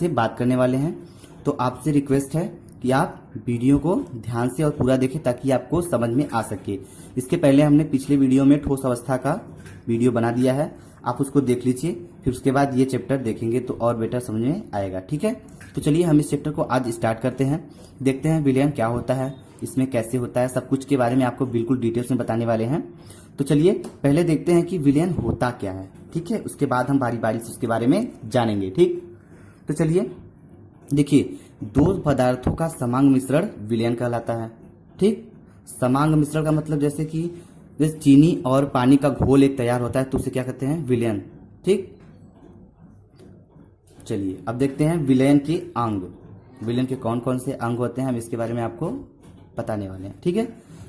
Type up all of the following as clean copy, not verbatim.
से बात करने वाले हैं। तो आपसे रिक्वेस्ट है कि आप वीडियो को ध्यान से और पूरा देखें ताकि आपको समझ में आ सके। इसके पहले हमने पिछले वीडियो में ठोस अवस्था का वीडियो बना दिया है, आप उसको देख लीजिए, फिर उसके बाद ये चैप्टर देखेंगे तो और बेटर समझ में आएगा। ठीक है, तो चलिए हम इस चैप्टर को आज स्टार्ट करते हैं। देखते हैं विलयन क्या होता है, इसमें कैसे होता है, सब कुछ के बारे में आपको बिल्कुल डिटेल्स में बताने वाले हैं। तो चलिए पहले देखते हैं कि विलयन होता क्या है। ठीक है, उसके बाद हम बारी बारी से उसके बारे में जानेंगे। ठीक, तो चलिए देखिए, दो पदार्थों का समांग मिश्रण विलयन कहलाता है। ठीक, समांग मिश्रण का मतलब जैसे कि चीनी और पानी का घोल एक तैयार होता है तो उसे क्या कहते हैं, विलयन। ठीक, चलिए अब देखते हैं विलयन के अंग। विलयन के कौन कौन से अंग होते हैं, हम इसके बारे में आपको बताने वाले हैं। ठीक है,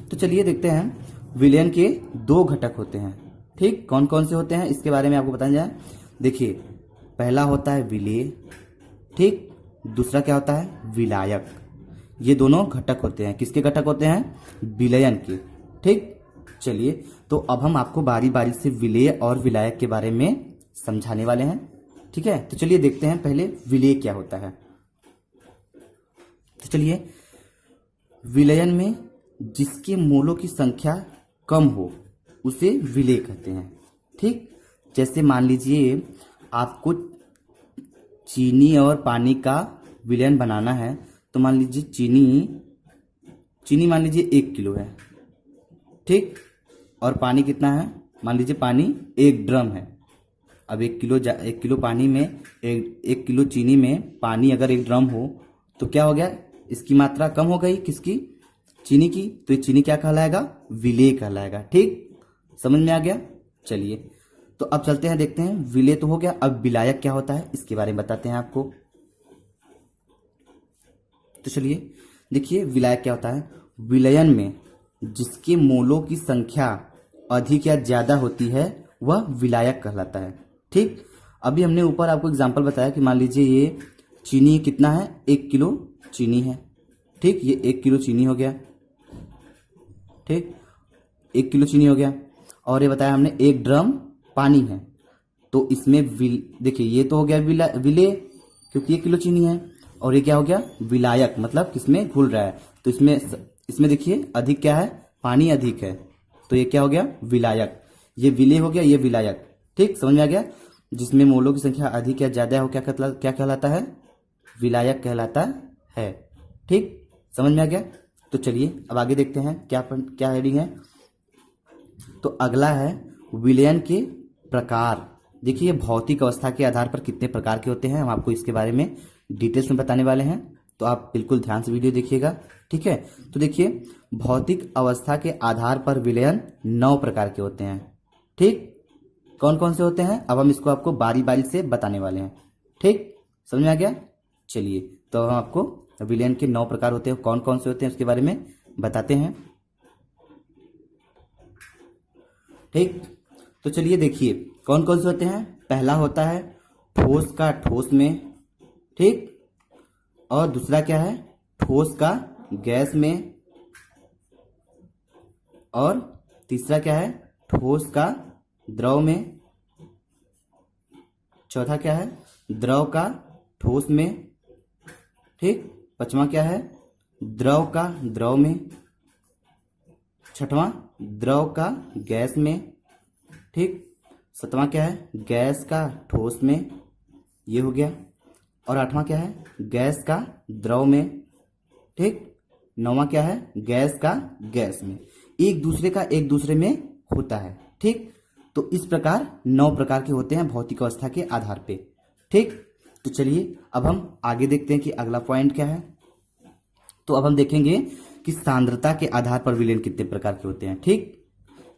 तो चलिए देखते हैं विलयन के दो घटक होते हैं। ठीक, कौन कौन से होते हैं इसके बारे में आपको बताया जाए। देखिए, पहला होता है विलेय, ठीक, दूसरा क्या होता है, विलायक। ये दोनों घटक होते हैं, किसके घटक होते हैं, विलयन के। ठीक, चलिए तो अब हम आपको बारी बारी से विलेय और विलायक के बारे में समझाने वाले हैं। ठीक है, तो चलिए देखते हैं पहले विलेय क्या होता है। तो चलिए, विलयन में जिसके मोलों की संख्या कम हो उसे विलेय कहते हैं। ठीक, जैसे मान लीजिए आपको चीनी और पानी का विलयन बनाना है, तो मान लीजिए चीनी मान लीजिए 1 किलो है। ठीक, और पानी कितना है, मान लीजिए पानी 1 ड्रम है। अब 1 किलो पानी में 1 किलो चीनी में पानी अगर 1 ड्रम हो तो क्या हो गया, इसकी मात्रा कम हो गई, किसकी, चीनी की। तो ये चीनी क्या कहलाएगा, विलेय कहलाएगा। ठीक, समझ में आ गया। चलिए तो अब चलते हैं, देखते हैं विलेय तो हो गया, अब विलायक क्या होता है इसके बारे में बताते हैं आपको। तो चलिए देखिए, विलायक क्या होता है। विलयन में जिसके मोलों की संख्या अधिक या ज्यादा होती है वह विलायक कहलाता है। ठीक, अभी हमने ऊपर आपको एग्जांपल बताया कि मान लीजिए ये चीनी कितना है, 1 किलो चीनी है। ठीक, ये 1 किलो चीनी हो गया। ठीक, 1 किलो चीनी हो गया, और ये बताया हमने 1 ड्रम पानी है। तो इसमें देखिए ये तो हो गया विलेय क्योंकि 1 किलो चीनी है, और ये क्या हो गया, विलायक, मतलब किसमें घुल रहा है। तो इसमें देखिए अधिक क्या है, पानी अधिक है, तो ये क्या हो गया, विलायक। ये विलेय हो गया, ये विलायक। ठीक, समझ में आ गया। जिसमें मोलों की संख्या अधिक या ज्यादा हो क्या कहलाता है, विलायक कहलाता है। ठीक, समझ में आ गया। तो चलिए अब आगे देखते हैं क्या हेडिंग है। तो अगला है विलयन के प्रकार। देखिए, भौतिक अवस्था के आधार पर कितने प्रकार के होते हैं हम आपको इसके बारे में डिटेल्स में बताने वाले हैं, तो आप बिल्कुल ध्यान से वीडियो देखिएगा। ठीक है, तो देखिए, भौतिक अवस्था के आधार पर विलयन 9 प्रकार के होते हैं। ठीक, कौन कौन से होते हैं अब हम इसको आपको बारी बारी से बताने वाले हैं। ठीक, समझ में आ गया। चलिए तो हम आपको विलयन के 9 प्रकार होते हैं, कौन कौन से होते हैं उसके बारे में बताते हैं। ठीक, तो चलिए देखिए कौन कौन से होते हैं। पहला होता है ठोस का ठोस में। ठीक, और दूसरा क्या है, ठोस का गैस में, और तीसरा क्या है, ठोस का द्रव में। चौथा क्या है, द्रव का ठोस में। ठीक, पांचवा क्या है, द्रव का द्रव में। छठवां, द्रव का गैस में। ठीक, सातवां क्या है, गैस का ठोस में, ये हो गया। और आठवां क्या है, गैस का द्रव में। ठीक, नौवां क्या है, गैस का गैस में। एक दूसरे में होता है। ठीक, तो इस प्रकार 9 प्रकार के होते हैं भौतिक अवस्था के आधार पे। ठीक, तो चलिए अब हम आगे देखते हैं कि अगला पॉइंट क्या है। तो अब हम देखेंगे कि सांद्रता के आधार पर विलयन कितने प्रकार के होते हैं। ठीक,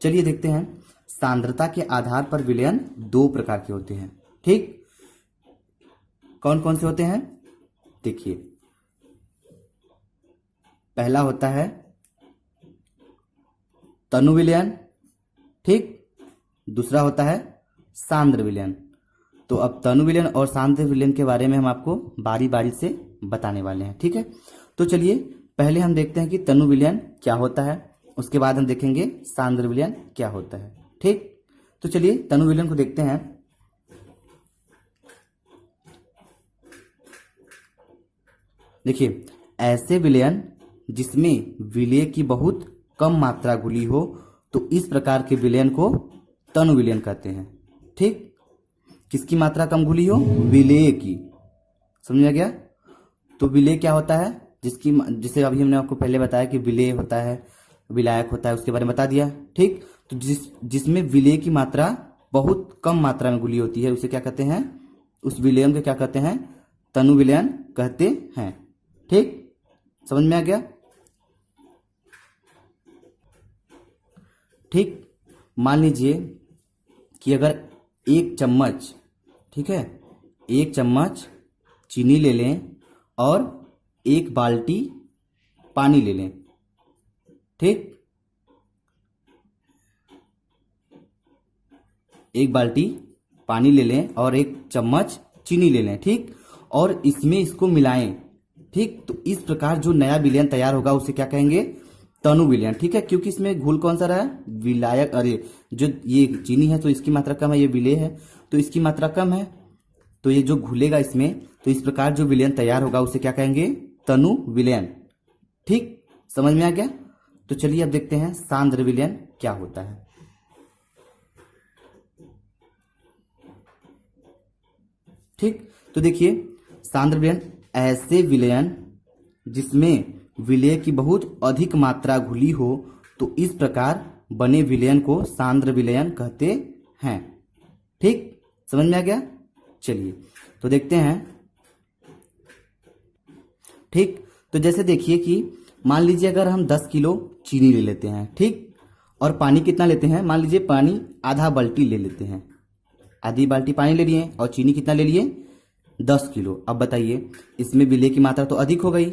चलिए देखते हैं। सांद्रता के आधार पर विलयन 2 प्रकार के होते हैं। ठीक, कौन कौन से होते हैं, देखिए, पहला होता है तनु विलयन। ठीक, दूसरा होता है सांद्र विलयन। तो अब तनु विलयन और सांद्र विलयन के बारे में हम आपको बारी बारी से बताने वाले हैं। ठीक है, तो चलिए पहले हम देखते हैं कि तनु विलयन क्या होता है, उसके बाद हम देखेंगे सांद्र विलयन क्या होता है। ठीक, तो चलिए तनु विलयन को देखते हैं। देखिए, ऐसे विलयन जिसमें विलेय की बहुत कम मात्रा घुली हो तो इस प्रकार के विलयन को तनु विलयन कहते हैं। ठीक, किसकी मात्रा कम घुली हो? विलेय की। समझ में आ गया? तो विलेय क्या होता है? जिसे अभी हमने आपको पहले बताया कि विलेय होता है, विलायक होता है, उसके बारे में बता दिया। ठीक, तो जिसमें विलेय की मात्रा बहुत कम मात्रा में घुली होती है उसे क्या कहते हैं? उस विलयन को क्या कहते हैं? तनु विलयन कहते हैं। ठीक, समझ में आ गया? ठीक, मान लीजिए कि अगर एक चम्मच, ठीक है, एक चम्मच चीनी ले लें और एक बाल्टी पानी ले लें। ठीक, एक बाल्टी पानी ले लें और एक चम्मच चीनी ले लें। ठीक, और इसमें इसको मिलाएं। ठीक, तो इस प्रकार जो नया विलयन तैयार होगा उसे क्या कहेंगे? तनु विलयन। ठीक है, क्योंकि इसमें घुल कौन सा रहा है? विलायक। अरे, जो ये चीनी है तो इसकी मात्रा कम है, ये विलेय है तो इसकी मात्रा कम है, तो ये जो घुलेगा इसमें, तो इस प्रकार जो विलयन तैयार होगा उसे क्या कहेंगे? तनु विलयन। ठीक, समझ में आ गया? तो चलिए अब देखते हैं सांद्र विलयन क्या होता है। ठीक, तो देखिए, सांद्र विलयन ऐसे विलयन जिसमें विलेय की बहुत अधिक मात्रा घुली हो तो इस प्रकार बने विलयन को सांद्र विलयन कहते हैं। ठीक, समझ में आ गया? चलिए तो देखते हैं। ठीक, तो जैसे देखिए कि मान लीजिए अगर हम 10 किलो चीनी ले लेते हैं, ठीक, और पानी कितना लेते हैं? मान लीजिए पानी आधा बाल्टी ले लेते हैं, आधी बाल्टी पानी ले लिए और चीनी कितना ले लिए? 10 किलो। अब बताइए, इसमें विलेय की मात्रा तो अधिक हो गई।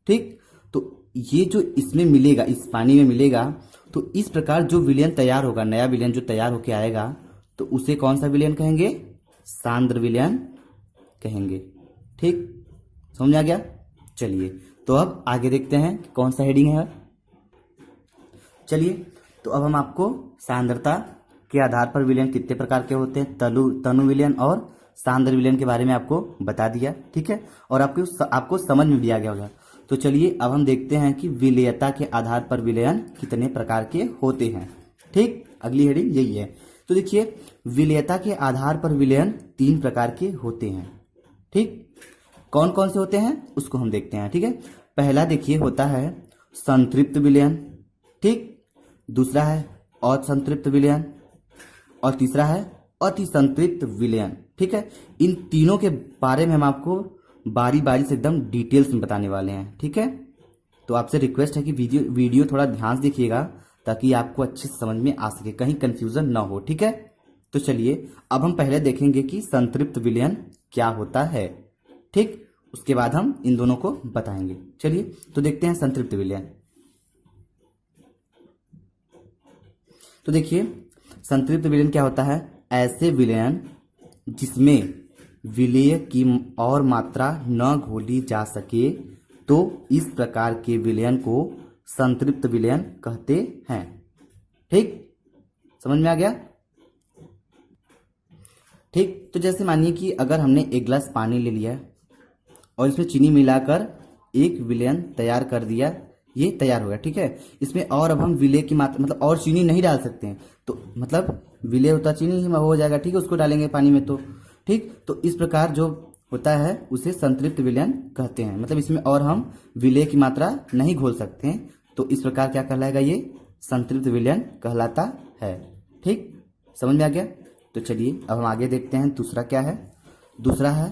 ठीक, तो ये जो इसमें मिलेगा, इस पानी में मिलेगा, तो इस प्रकार जो विलयन तैयार होगा, नया विलयन जो तैयार होकर आएगा, तो उसे कौन सा विलयन कहेंगे? सांद्र विलयन कहेंगे। ठीक, समझ आ गया? चलिए तो अब आगे देखते हैं कि कौन सा हेडिंग है। चलिए, तो अब हम आपको सांद्रता के आधार पर विलयन कितने प्रकार के होते हैं, तनु विलयन और सांद्र विलयन के बारे में आपको बता दिया। ठीक है, और आपको समझ में भी आ गया होगा। तो चलिए अब हम देखते हैं कि विलेयता के आधार पर विलयन कितने प्रकार के होते हैं। ठीक, अगली हेडिंग यही है। तो देखिए, विलेयता के आधार पर विलयन 3 प्रकार के होते हैं। ठीक, कौन कौन से होते हैं उसको हम देखते हैं। ठीक है, पहला देखिए होता है संतृप्त विलयन। ठीक, दूसरा है असंतृप्त विलयन और तीसरा है अति संतृप्त विलयन। ठीक है, इन तीनों के बारे में हम आपको बारी बारी से एकदम डिटेल्स में बताने वाले हैं। ठीक है, तो आपसे रिक्वेस्ट है कि वीडियो थोड़ा ध्यान से देखिएगा ताकि आपको अच्छे से समझ में आ सके, कहीं कंफ्यूजन ना हो। ठीक है, तो चलिए अब हम पहले देखेंगे कि संतृप्त विलयन क्या होता है। ठीक, उसके बाद हम इन दोनों को बताएंगे। चलिए तो देखते हैं संतृप्त विलयन। तो देखिए, संतृप्त विलयन क्या होता है? ऐसे विलयन जिसमें विलेय की और मात्रा न घोली जा सके तो इस प्रकार के विलयन को संतृप्त विलयन कहते हैं। ठीक, समझ में आ गया? ठीक, तो जैसे मानिए कि अगर हमने एक गिलास पानी ले लिया और इसमें चीनी मिलाकर एक विलयन तैयार कर दिया, ये तैयार हो गया। ठीक है, इसमें और अब हम विलेय की मात्रा मतलब और चीनी नहीं डाल सकते हैं, तो मतलब विलेय होता चीनी ही हो जाएगा। ठीक है, उसको डालेंगे पानी में तो ठीक, तो इस प्रकार जो होता है उसे संतृप्त विलयन कहते हैं। मतलब इसमें और हम विलेय की मात्रा नहीं घोल सकते हैं, तो इस प्रकार क्या कहलाएगा? ये संतृप्त विलयन कहलाता है। ठीक, समझ में आ गया? तो चलिए अब हम आगे देखते हैं दूसरा क्या है। दूसरा है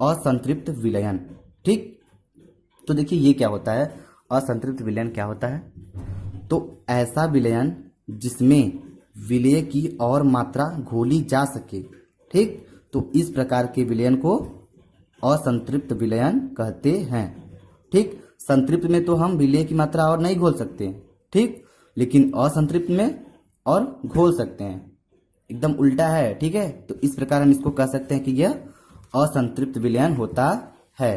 असंतृप्त विलयन। ठीक, तो देखिए ये क्या होता है? असंतृप्त विलयन क्या होता है? तो ऐसा विलयन जिसमें विलेय की और मात्रा घोली जा सके। ठीक, तो इस प्रकार के विलयन को असंतृप्त विलयन कहते हैं। ठीक, संतृप्त में तो हम विलेय की मात्रा और नहीं घोल सकते। ठीक, लेकिन असंतृप्त में और घोल सकते हैं, एकदम उल्टा है। ठीक है, तो इस प्रकार हम इसको कह सकते हैं कि यह असंतृप्त विलयन होता है।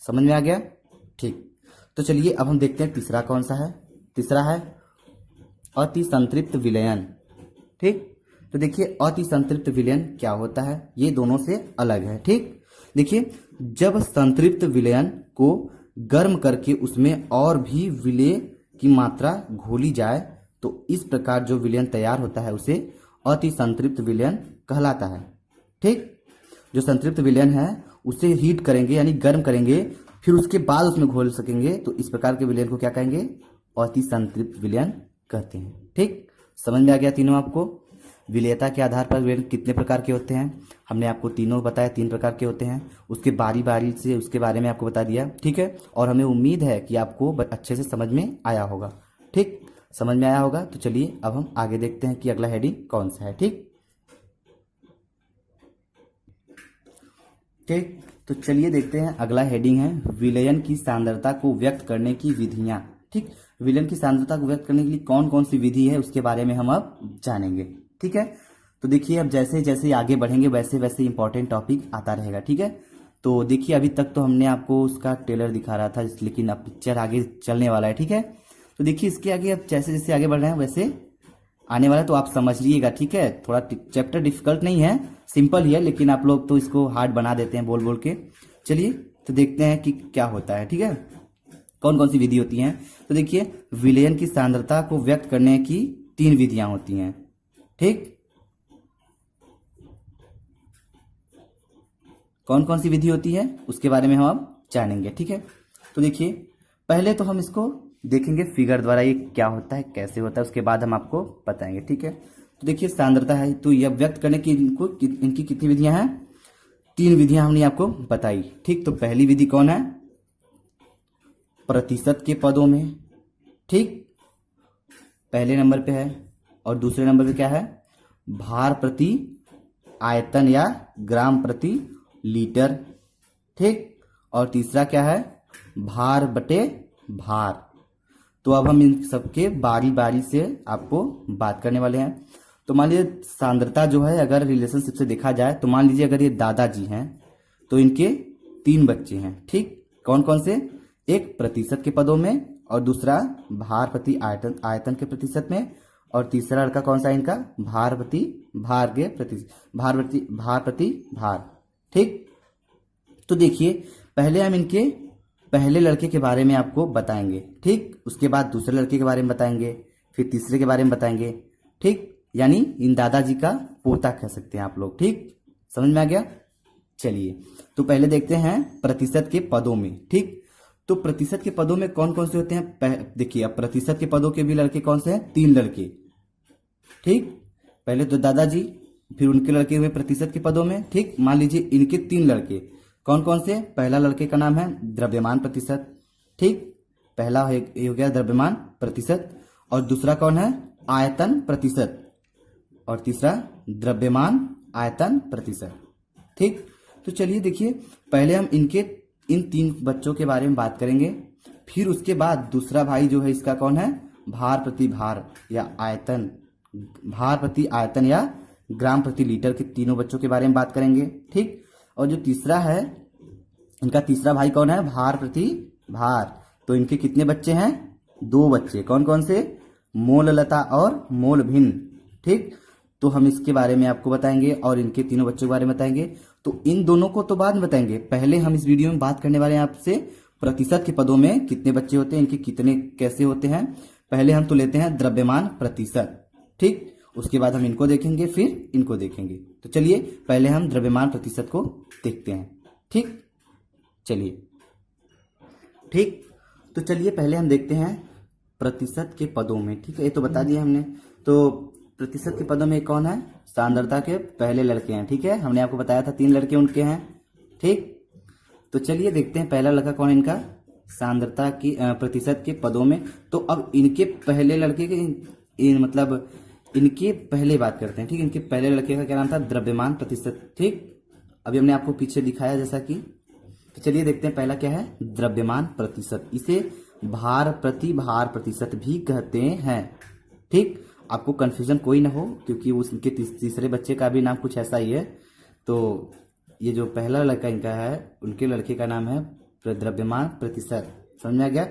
समझ में आ गया? ठीक, तो चलिए अब हम देखते हैं तीसरा कौन सा है। तीसरा है अति संतृप्त विलयन। ठीक, तो देखिए अति संतृप्त विलयन क्या होता है? ये दोनों से अलग है। ठीक, देखिए जब संतृप्त विलयन को गर्म करके उसमें और भी विलेय की मात्रा घोली जाए तो इस प्रकार जो विलयन तैयार होता है उसे अति संतृप्त विलयन कहलाता है। ठीक, जो संतृप्त विलयन है उसे हीट करेंगे यानी गर्म करेंगे, फिर उसके बाद उसमें घोल सकेंगे, तो इस प्रकार के विलयन को क्या कहेंगे? अति संतृप्त विलयन कहते हैं। ठीक, समझ में आ गया तीनों आपको? विलेयता के आधार पर विलयन कितने प्रकार के होते हैं हमने आपको तीनों बताया, 3 प्रकार के होते हैं। उसके बारी बारी से उसके बारे में आपको बता दिया। ठीक है, और हमें उम्मीद है कि आपको अच्छे से समझ में आया होगा। ठीक, समझ में आया होगा। तो चलिए अब हम आगे देखते हैं कि अगला हेडिंग कौन सा है। ठीक, ठीक, तो चलिए देखते हैं अगला हेडिंग है विलयन की सांद्रता को व्यक्त करने की विधियां। ठीक, विलयन की सांद्रता को व्यक्त करने के लिए कौन कौन सी विधि है उसके बारे में हम अब जानेंगे। ठीक है, तो देखिए अब जैसे जैसे आगे बढ़ेंगे वैसे वैसे इंपॉर्टेंट टॉपिक आता रहेगा। ठीक है, तो देखिए अभी तक तो हमने आपको उसका ट्रेलर दिखा रहा था, लेकिन अब पिक्चर आगे चलने वाला है। ठीक है, तो देखिए इसके आगे अब जैसे जैसे आगे बढ़ रहे हैं वैसे आने वाला, तो आप समझ लीजिएगा। ठीक है, थोड़ा चैप्टर डिफिकल्ट नहीं है, सिंपल ही है, लेकिन आप लोग तो इसको हार्ड बना देते हैं बोल बोल के। चलिए तो देखते हैं कि क्या होता है। ठीक है, कौन कौन सी विधि होती हैं। तो देखिए विलयन की सांद्रता को व्यक्त करने की 3 विधियां होती हैं। ठीक, कौन कौन सी विधि होती है उसके बारे में हम अब जानेंगे। ठीक है, तो देखिए पहले तो हम इसको देखेंगे फिगर द्वारा ये क्या होता है, कैसे होता है, उसके बाद हम आपको बताएंगे। ठीक है, तो देखिए सांद्रता है, तो यह व्यक्त करने की इनकी कितनी विधियां हैं? 3 विधियां हमने आपको बताई। ठीक, तो पहली विधि कौन है? प्रतिशत के पदों में। ठीक, पहले नंबर पे है। और दूसरे नंबर पे क्या है? भार प्रति आयतन या ग्राम प्रति लीटर। ठीक, और तीसरा क्या है? भार बटे भार। तो अब हम इन सबके बारी बारी से आपको बात करने वाले हैं। तो मान लीजिए सांद्रता जो है अगर रिलेशनशिप से देखा जाए तो मान लीजिए अगर ये दादाजी हैं तो इनके 3 बच्चे हैं। ठीक, कौन कौन से? एक प्रतिशत के पदों में, और दूसरा भार प्रति आयतन के प्रतिशत में, और तीसरा लड़का कौन सा है इनका? भार प्रति भार के प्रति भार। ठीक, तो देखिए पहले हम इनके पहले लड़के के बारे में आपको बताएंगे। ठीक, उसके बाद दूसरे लड़के के बारे में बताएंगे, फिर तीसरे के बारे में बताएंगे। ठीक, यानी इन दादाजी का पोता कह सकते हैं आप लोग। ठीक, समझ में आ गया? चलिए तो पहले देखते हैं प्रतिशत के पदों में। ठीक, तो प्रतिशत के पदों में कौन कौन से होते हैं? देखिए अब प्रतिशत के पदों के भी लड़के कौन से हैं? 3 लड़के। ठीक, पहले तो दादाजी, फिर उनके लड़के हुए प्रतिशत के पदों में। ठीक, मान लीजिए इनके 3 लड़के कौन कौन से? पहला लड़के का नाम है द्रव्यमान प्रतिशत। ठीक, पहला हो गया द्रव्यमान प्रतिशत, और दूसरा कौन है? आयतन प्रतिशत, और तीसरा द्रव्यमान आयतन प्रतिशत। ठीक, तो चलिए देखिए पहले हम इनके इन 3 बच्चों के बारे में बात करेंगे, फिर उसके बाद दूसरा भाई जो है इसका कौन है? भार प्रति भार या आयतन, भार प्रति आयतन या ग्राम प्रति लीटर के तीनों बच्चों के बारे में बात करेंगे। ठीक, और जो तीसरा है इनका तीसरा भाई कौन है? भार प्रति भार। तो इनके कितने बच्चे हैं? 2 बच्चे। कौन कौन से? मोललता और मोल भिन्न। ठीक, तो हम इसके बारे में आपको बताएंगे और इनके तीनों बच्चों के बारे में बताएंगे। तो इन दोनों को तो बाद में बताएंगे, पहले हम इस वीडियो में बात करने वाले हैं आपसे प्रतिशत के पदों में कितने बच्चे होते हैं, इनके कितने कैसे होते हैं। पहले हम तो लेते हैं द्रव्यमान प्रतिशत। ठीक, उसके बाद हम इनको देखेंगे, फिर इनको देखेंगे। तो चलिए पहले हम द्रव्यमान प्रतिशत को देखते हैं। ठीक, चलिए। ठीक, तो चलिए पहले हम देखते हैं प्रतिशत के पदों में। ठीक है, ये तो बता दिया हमने। तो प्रतिशत के पदों में कौन है? सांद्रता के पहले लड़के हैं। ठीक है, हमने आपको बताया था 3 लड़के उनके हैं। ठीक, तो चलिए देखते हैं पहला लड़का कौन है इनका सांद्रता की प्रतिशत के पदों में। तो अब इनके पहले लड़के के मतलब इनके पहले बात करते हैं। ठीक, इनके पहले लड़के का क्या नाम था? द्रव्यमान प्रतिशत। ठीक, अभी हमने आपको पीछे दिखाया जैसा कि। तो चलिए देखते हैं पहला क्या है? द्रव्यमान प्रतिशत। इसे भार प्रति भार प्रतिशत भी कहते हैं। ठीक, आपको कंफ्यूजन कोई ना हो, क्योंकि उनके तीसरे बच्चे का भी नाम कुछ ऐसा ही है। तो ये जो पहला लड़का इनका है उनके लड़के का नाम है द्रव्यमान प्रतिशत। समझ में आ गया?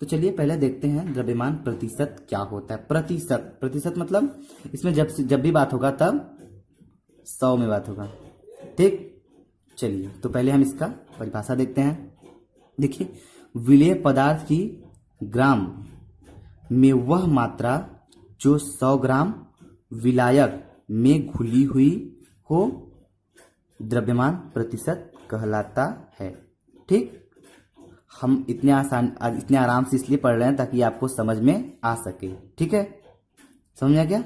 तो चलिए पहले देखते हैं द्रव्यमान प्रतिशत क्या होता है। प्रतिशत मतलब इसमें जब भी बात होगा तब 100 में बात होगा। ठीक, चलिए तो पहले हम इसका परिभाषा देखते हैं। देखिए विलेय पदार्थ की ग्राम में वह मात्रा जो 100 ग्राम विलायक में घुली हुई हो द्रव्यमान प्रतिशत कहलाता है। ठीक, हम इतने आराम से इसलिए पढ़ रहे हैं ताकि आपको समझ में आ सके। ठीक है, समझ आ गया?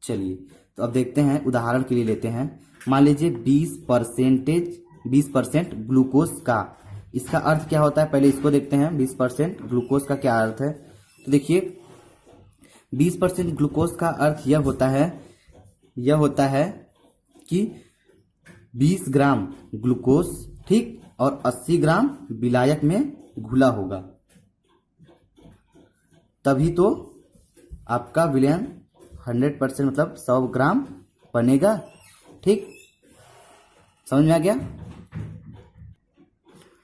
चलिए तो अब देखते हैं, उदाहरण के लिए लेते हैं। मान लीजिए 20% ग्लूकोज का, इसका अर्थ क्या होता है, पहले इसको देखते हैं। 20% ग्लूकोज का क्या अर्थ है? तो देखिए 20% ग्लूकोज का अर्थ यह होता है कि 20 ग्राम ग्लूकोज, ठीक, और 80 ग्राम विलायक में घुला होगा, तभी तो आपका विलयन 100% मतलब 100 ग्राम बनेगा। ठीक, समझ में आ गया?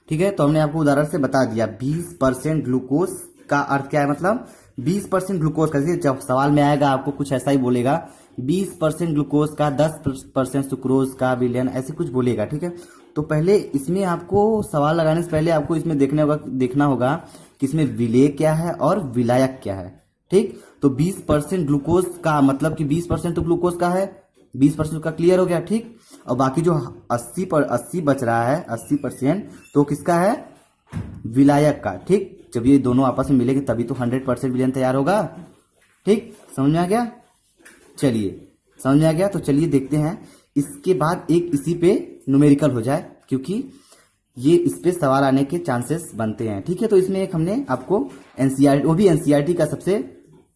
ठीक है, तो हमने आपको उदाहरण से बता दिया 20% ग्लूकोज का अर्थ क्या है, मतलब 20% ग्लूकोज का, जब सवाल में आएगा आपको कुछ ऐसा ही बोलेगा 20% ग्लूकोज का 10% सुक्रोज का विलयन, ऐसे कुछ बोलेगा। ठीक है, तो पहले इसमें आपको सवाल लगाने से पहले आपको इसमें देखना होगा कि इसमें विलेय क्या है और विलायक क्या है। ठीक, तो 20% ग्लूकोज का मतलब कि 20% तो ग्लूकोज का है, 20% का क्लियर हो गया। ठीक, और बाकी जो 80 बच रहा है 80% तो किसका है, विलायक का। ठीक, जब ये दोनों आपस में मिलेंगे तभी तो 100% विलयन तैयार होगा। ठीक, समझ में आ गया? चलिए, समझ में आ गया? तो चलिए देखते हैं, इसके बाद एक इसी पे न्यूमेरिकल हो जाए, क्योंकि ये इस पे सवाल आने के चांसेस बनते हैं। ठीक है, तो इसमें एक हमने आपको एनसीईआरटी, वो भी एनसीईआरटी का सबसे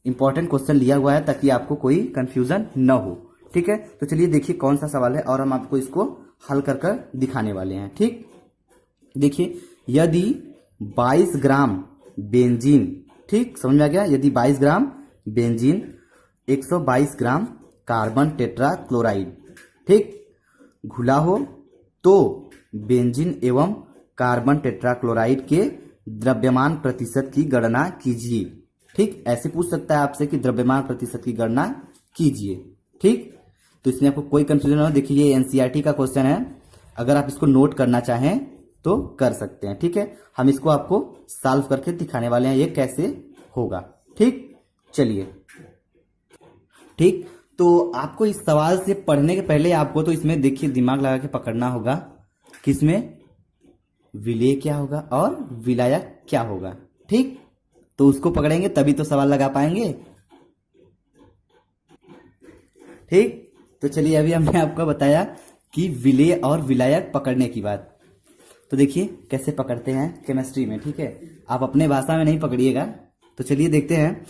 इंपॉर्टेंट क्वेश्चन लिया हुआ है ताकि आपको कोई कंफ्यूजन न हो। ठीक है, तो चलिए देखिए कौन सा सवाल है और हम आपको इसको हल कर कर दिखाने वाले हैं। ठीक, देखिए यदि 22 ग्राम बेंजीन, ठीक, समझ में आ गया, यदि 22 gram benzene 122 gram carbon tetrachloride, ठीक, घुला हो तो बेंजीन एवं कार्बन टेट्रा क्लोराइड के द्रव्यमान प्रतिशत की गणना कीजिए। ठीक, ऐसे पूछ सकता है आपसे कि द्रव्यमान प्रतिशत की गणना कीजिए। ठीक, तो इसमें आपको कोई कंफ्यूजन हो, देखिए ये एनसीईआरटी का क्वेश्चन है, अगर आप इसको नोट करना चाहें तो कर सकते हैं। ठीक है, हम इसको आपको सॉल्व करके दिखाने वाले हैं ये कैसे होगा। ठीक, चलिए, ठीक, तो आपको इस सवाल से पढ़ने के पहले आपको तो इसमें देखिए दिमाग लगा के पकड़ना होगा कि इसमें विलेय क्या होगा और विलायक क्या होगा। ठीक, तो उसको पकड़ेंगे तभी तो सवाल लगा पाएंगे। ठीक, तो चलिए अभी हमने आपको बताया कि विलेय और विलायक पकड़ने की बात, तो देखिए कैसे पकड़ते हैं केमिस्ट्री में। ठीक है, आप अपने भाषा में नहीं पकड़िएगा। तो चलिए देखते हैं,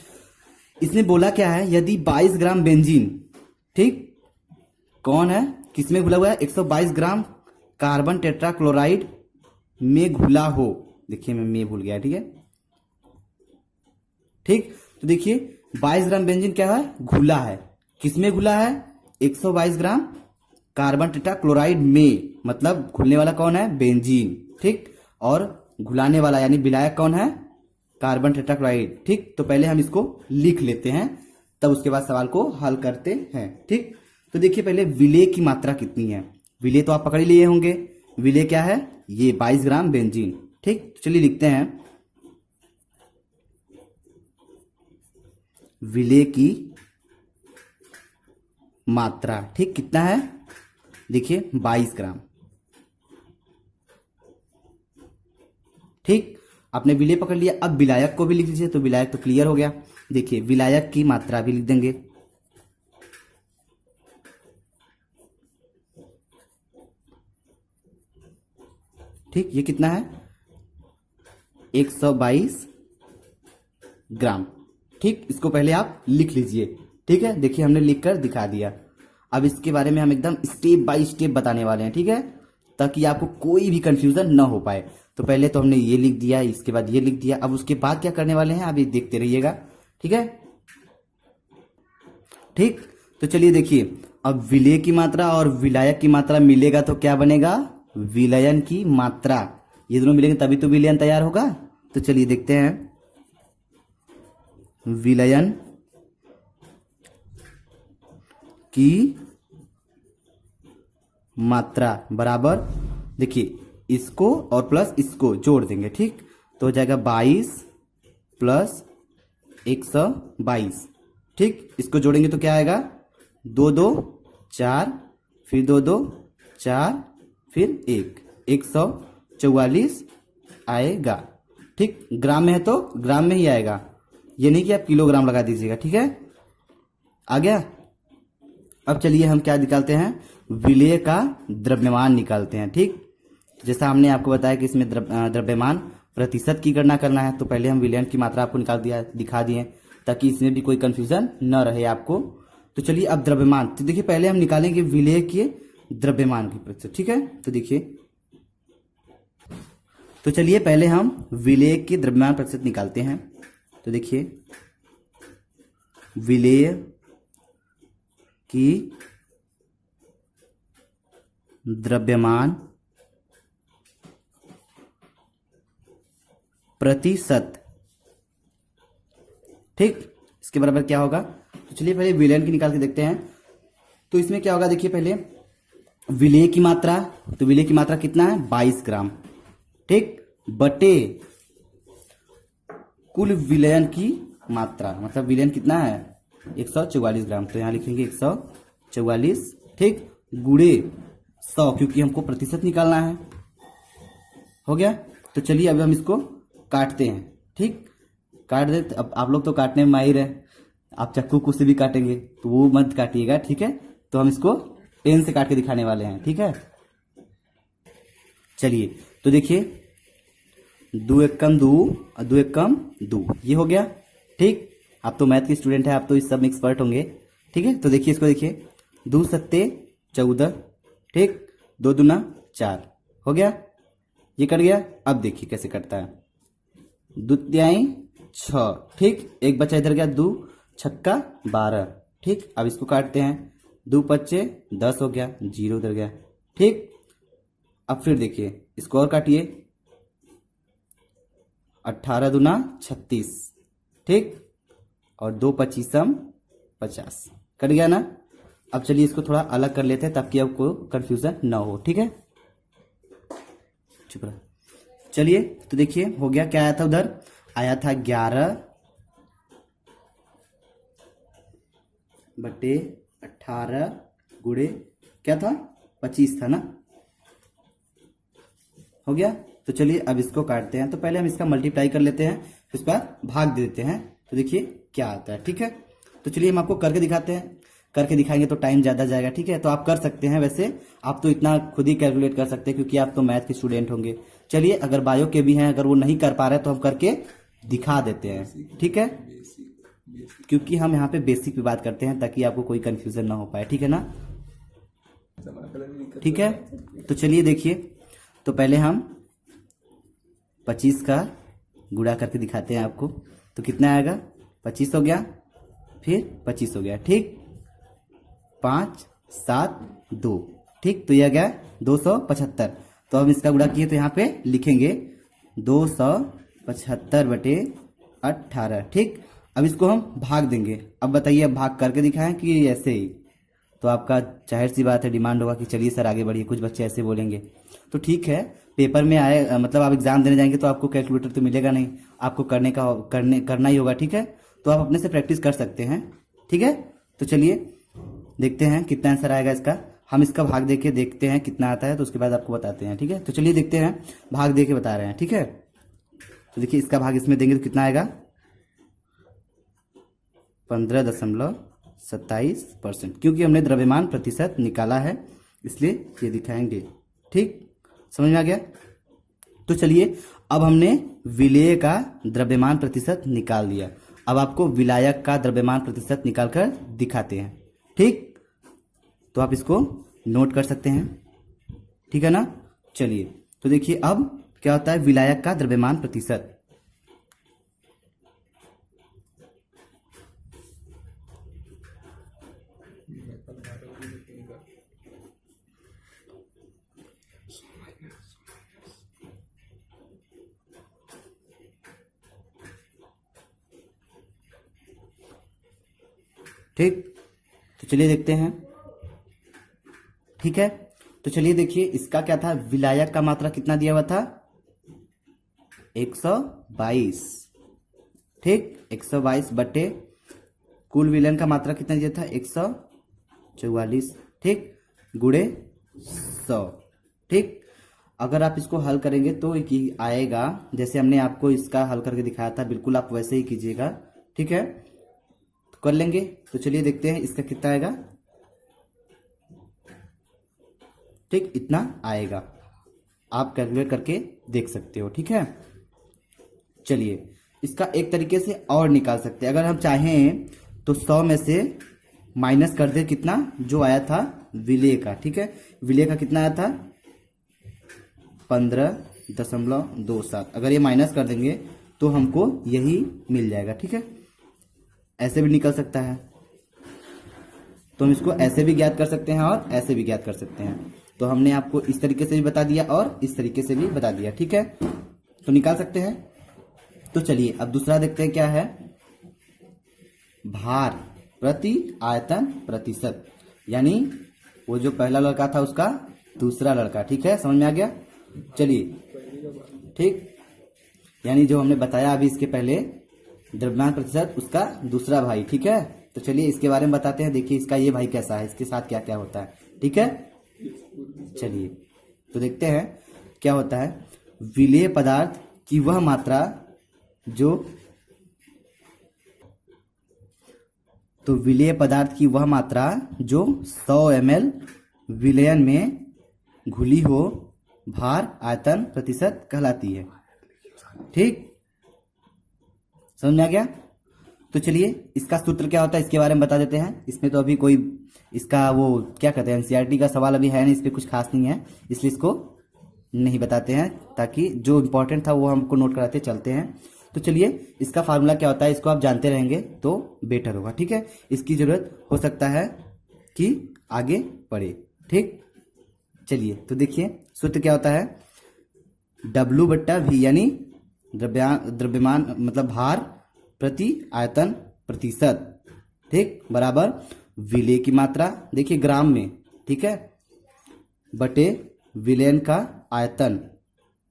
इसने बोला क्या है, यदि 22 ग्राम बेंजीन, ठीक, कौन है, किसमें घुला हुआ है, 122 ग्राम कार्बन टेट्रा क्लोराइड में घुला हो, देखिए मैं भूल गया। ठीक है, ठीक, तो देखिए 22 ग्राम बेंजीन क्या है, घुला है, किसमें घुला है, 122 ग्राम कार्बन टेट्रा क्लोराइड में, मतलब घुलने वाला कौन है, बेंजीन। ठीक, और घुलाने वाला यानी विलायक कौन है, कार्बन टेट्राक्लोराइड। ठीक, तो पहले हम इसको लिख लेते हैं, तब उसके बाद सवाल को हल करते हैं। ठीक, तो देखिए पहले विलेय की मात्रा कितनी है, विलेय तो आप पकड़ ही लिए होंगे, विलेय क्या है, ये 22 ग्राम बेंजीन। ठीक, तो चलिए लिखते हैं विलेय की मात्रा। ठीक, कितना है, देखिए 22 ग्राम। ठीक, आपने विलेय पकड़ लिया, अब विलायक को भी लिख लीजिए, तो विलायक तो क्लियर हो गया। देखिए विलायक की मात्रा भी लिख देंगे, ठीक, ये कितना है, 122 ग्राम। ठीक, इसको पहले आप लिख लीजिए। ठीक है, देखिए हमने लिखकर दिखा दिया। अब इसके बारे में हम एकदम स्टेप बाय स्टेप बताने वाले हैं। ठीक है, ताकि आपको कोई भी कंफ्यूजन ना हो पाए। तो पहले तो हमने ये लिख दिया, इसके बाद ये लिख दिया, अब उसके बाद क्या करने वाले हैं अभी देखते रहिएगा। ठीक है, ठीक, तो चलिए देखिए, अब विलेय की मात्रा और विलायक की मात्रा मिलेगा तो क्या बनेगा, विलयन की मात्रा। ये दोनों मिलेंगे तभी तो विलयन तैयार होगा। तो चलिए देखते हैं, विलयन की मात्रा बराबर, देखिए इसको और प्लस इसको जोड़ देंगे। ठीक, तो हो जाएगा 22 प्लस 122। ठीक, इसको जोड़ेंगे तो क्या आएगा, 2 2 4, फिर 2 2 4, फिर 1, 144 आएगा। ठीक, ग्राम में है तो ग्राम में ही आएगा, ये नहीं कि आप किलोग्राम लगा दीजिएगा। ठीक है, आ गया। अब चलिए हम क्या निकालते हैं, विलेय का द्रव्यमान निकालते हैं। ठीक, जैसा हमने आपको बताया कि इसमें द्रव्यमान प्रतिशत की गणना करना है, तो पहले हम विलयन की मात्रा आपको दिखा दिए ताकि इसमें भी कोई कंफ्यूजन न रहे आपको। तो चलिए अब द्रव्यमान, तो देखिए पहले हम निकालेंगे विलेय के द्रव्यमान की प्रतिशत। ठीक है, तो देखिए, तो चलिए पहले हम विलेय के द्रव्यमान प्रतिशत निकालते हैं। तो देखिए, विलेय की द्रव्यमान प्रतिशत। ठीक, इसके बराबर क्या होगा, तो चलिए पहले विलयन की निकाल के देखते हैं। तो इसमें क्या होगा, देखिए पहले विलेय की मात्रा, तो विलेय की मात्रा कितना है, 22 ग्राम। ठीक, बटे कुल विलयन की मात्रा, मतलब विलयन कितना है, 144 ग्राम, तो यहां लिखेंगे 144। ठीक, गुणे 100, क्योंकि हमको प्रतिशत निकालना है। हो गया, तो चलिए अब हम इसको काटते हैं। ठीक, काट दे, अब आप लोग तो काटने में माहिर है, आप चाकू से भी काटेंगे तो वो मत काटिएगा। ठीक है, तो हम इसको पेन से काट के दिखाने वाले हैं। ठीक है, चलिए, तो देखिए 2 एकम 2 और 2 एकम 2, ये हो गया। ठीक, आप तो मैथ के स्टूडेंट हैं, आप तो इस सब में एक्सपर्ट होंगे। ठीक है, तो देखिए इसको, देखिए 2 सत्ते 14, ठीक, 2 दूना 4, हो गया, ये कट गया। अब देखिए कैसे कटता है, 2 तिहाई 6, ठीक, एक बचा इधर गया, 2 छक्का 12। ठीक, अब इसको काटते हैं, 2 पच्चे 10 हो गया, 0 उधर गया। ठीक, अब फिर देखिए इसको और काटिए, 18 दूना 36, ठीक, और 2 पच्चीसम 50, कट गया ना। अब चलिए इसको थोड़ा अलग कर लेते हैं ताकि आपको कंफ्यूजन ना हो। ठीक है, चुप रहा। चलिए, तो देखिए हो गया, क्या आया था उधर, आया था 11 बटे 18 गुणे क्या था, 25 था ना। हो गया, तो चलिए अब इसको काटते हैं। तो पहले हम इसका मल्टीप्लाई कर लेते हैं, फिर उसके बाद भाग दे देते हैं, तो देखिए क्या आता है। ठीक है, तो चलिए हम आपको करके दिखाते हैं, करके दिखाएंगे तो टाइम ज्यादा जाएगा। ठीक है, तो आप कर सकते हैं, वैसे आप तो इतना खुद ही कैलकुलेट कर सकते हैं क्योंकि आप तो मैथ के स्टूडेंट होंगे। चलिए, अगर बायो के भी हैं, अगर वो नहीं कर पा रहे तो हम करके दिखा देते हैं। ठीक है, क्योंकि हम यहाँ पे बेसिक की बात करते हैं ताकि आपको कोई कंफ्यूजन ना हो पाए। ठीक है ना, ठीक है, तो चलिए देखिए, तो पहले हम 25 का गुणा करके दिखाते हैं आपको। तो कितना आएगा, 25 हो गया, फिर 25 हो गया, ठीक, 5 7 2, ठीक, तो यह गया 275। तो हम इसका गुणा किए तो यहाँ पे लिखेंगे 275 बटे 18। ठीक, अब इसको हम भाग देंगे। अब बताइए, अब भाग करके दिखाएं कि ऐसे ही, तो आपका जाहिर सी बात है डिमांड होगा कि चलिए सर आगे बढ़िए, कुछ बच्चे ऐसे बोलेंगे। तो ठीक है, पेपर में आए, मतलब आप एग्जाम देने जाएंगे तो आपको कैलकुलेटर तो मिलेगा नहीं, आपको करना ही होगा। ठीक है, तो आप अपने से प्रैक्टिस कर सकते हैं। ठीक है, तो चलिए देखते हैं कितना आंसर आएगा इसका। हम इसका भाग दे के देखते हैं कितना आता है, तो उसके बाद आपको बताते हैं। ठीक है, तो चलिए देखते हैं, भाग दे के बता रहे हैं। ठीक है, तो देखिए इसका भाग इसमें देंगे तो कितना आएगा, 15.27%, क्योंकि हमने द्रव्यमान प्रतिशत निकाला है इसलिए ये दिखाएंगे। ठीक, समझ में आ गया। तो चलिए अब हमने विलेय का द्रव्यमान प्रतिशत निकाल दिया, अब आपको विलायक का द्रव्यमान प्रतिशत निकालकर दिखाते हैं। ठीक, तो आप इसको नोट कर सकते हैं। ठीक है ना, चलिए तो देखिए अब क्या होता है विलायक का द्रव्यमान प्रतिशत। ठीक, तो चलिए देखते हैं। ठीक है, तो चलिए देखिए इसका क्या था, विलायक का मात्रा कितना दिया हुआ था, 122। ठीक, 122 बटे कुल विलयन का मात्रा कितना दिया था 144। ठीक, गुणे 100। ठीक, अगर आप इसको हल करेंगे तो आएगा, जैसे हमने आपको इसका हल करके दिखाया था बिल्कुल आप वैसे ही कीजिएगा। ठीक है, तो कर लेंगे। तो चलिए देखते हैं इसका कितना आएगा। ठीक, इतना आएगा, आप कैलकुलेट करके देख सकते हो। ठीक है, चलिए इसका एक तरीके से और निकाल सकते हैं। अगर हम चाहें तो 100 में से माइनस कर दे कितना जो आया था विलेय का। ठीक है, विलेय का कितना आया था 15.27। अगर ये माइनस कर देंगे तो हमको यही मिल जाएगा। ठीक है, ऐसे भी निकल सकता है, तो हम इसको ऐसे भी ज्ञात कर सकते हैं और ऐसे भी ज्ञात कर सकते हैं। तो हमने आपको इस तरीके से भी बता दिया और इस तरीके से भी बता दिया। ठीक है, तो निकाल सकते हैं। तो चलिए अब दूसरा देखते हैं क्या है। भार प्रति आयतन प्रतिशत, यानी वो जो पहला लड़का था उसका दूसरा लड़का। ठीक है, समझ में आ गया। चलिए, ठीक, यानी जो हमने बताया अभी इसके पहले द्रव्यमान प्रतिशत उसका दूसरा भाई। ठीक है, तो चलिए इसके बारे में बताते हैं। देखिए इसका ये भाई कैसा है, इसके साथ क्या क्या होता है। ठीक है, चलिए तो देखते हैं क्या होता है। विलेय पदार्थ की वह मात्रा जो तो विलेय पदार्थ की वह मात्रा जो 100 ml विलयन में घुली हो भार आयतन प्रतिशत कहलाती है। ठीक, समझ में आ गया। तो चलिए इसका सूत्र क्या होता है इसके बारे में बता देते हैं। इसमें तो अभी कोई इसका वो क्या कहते हैं एनसीईआरटी का सवाल अभी है नहीं, इस पर कुछ खास नहीं है, इसलिए इसको नहीं बताते हैं, ताकि जो इम्पोर्टेंट था वो हमको नोट कराते चलते हैं। तो चलिए इसका फार्मूला क्या होता है इसको आप जानते रहेंगे तो बेटर होगा। ठीक है, इसकी जरूरत हो सकता है कि आगे पड़े। ठीक, चलिए तो देखिए सूत्र क्या होता है। W/V यानी द्रव्यमान मतलब भार प्रति आयतन प्रतिशत। ठीक, बराबर विलेय की मात्रा, देखिए ग्राम में। ठीक है, बटे विलयन का आयतन।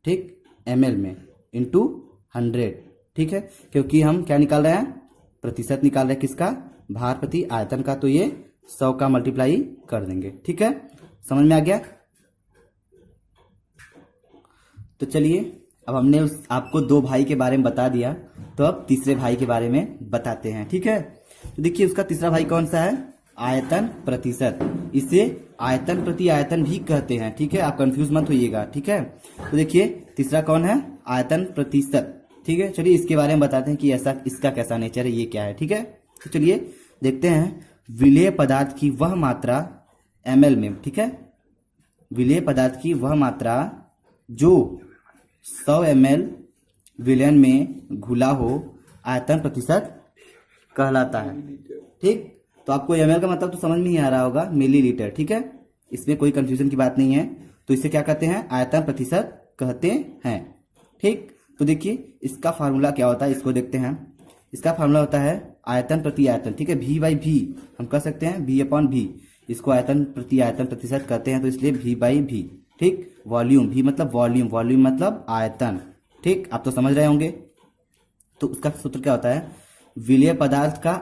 ठीक, ml में इंटू 100। ठीक है, क्योंकि हम क्या निकाल रहे हैं प्रतिशत निकाल रहे हैं किसका भार प्रति आयतन का, तो ये 100 का मल्टीप्लाई कर देंगे। ठीक है, समझ में आ गया। तो चलिए अब हमने आपको 2 भाई के बारे में बता दिया, तो अब तीसरे भाई के बारे में बताते हैं। ठीक है, तो देखिए उसका तीसरा भाई कौन सा है आयतन प्रतिशत। इसे आयतन प्रति आयतन भी कहते हैं। ठीक है, आप कंफ्यूज मत होइएगा। ठीक है, तो देखिए तीसरा कौन है आयतन प्रतिशत। ठीक है, चलिए इसके बारे में बताते हैं कि ऐसा इसका कैसा नेचर है, ये क्या है। ठीक है, तो चलिए देखते हैं। विलेय पदार्थ की वह मात्रा ml में। ठीक है, विलेय पदार्थ की वह मात्रा जो 100 ml विलयन में घुला हो आयतन प्रतिशत कहलाता है। ठीक, तो आपको ml का मतलब तो समझ में ही आ रहा होगा, मिलीलीटर। ठीक है, इसमें कोई कंफ्यूजन की बात नहीं है। तो इसे क्या कहते हैं आयतन प्रतिशत कहते हैं। ठीक, तो देखिए इसका फार्मूला क्या होता है इसको देखते हैं। इसका फार्मूला होता है आयतन प्रति आयतन। ठीक है, V/V हम कह सकते हैं V/V, इसको आयतन प्रति आयतन प्रतिशत कहते हैं, तो इसलिए V/V। ठीक, वॉल्यूम, V मतलब वॉल्यूम, वॉल्यूम मतलब आयतन। ठीक, आप तो समझ रहे होंगे। तो उसका सूत्र क्या होता है विलेय पदार्थ का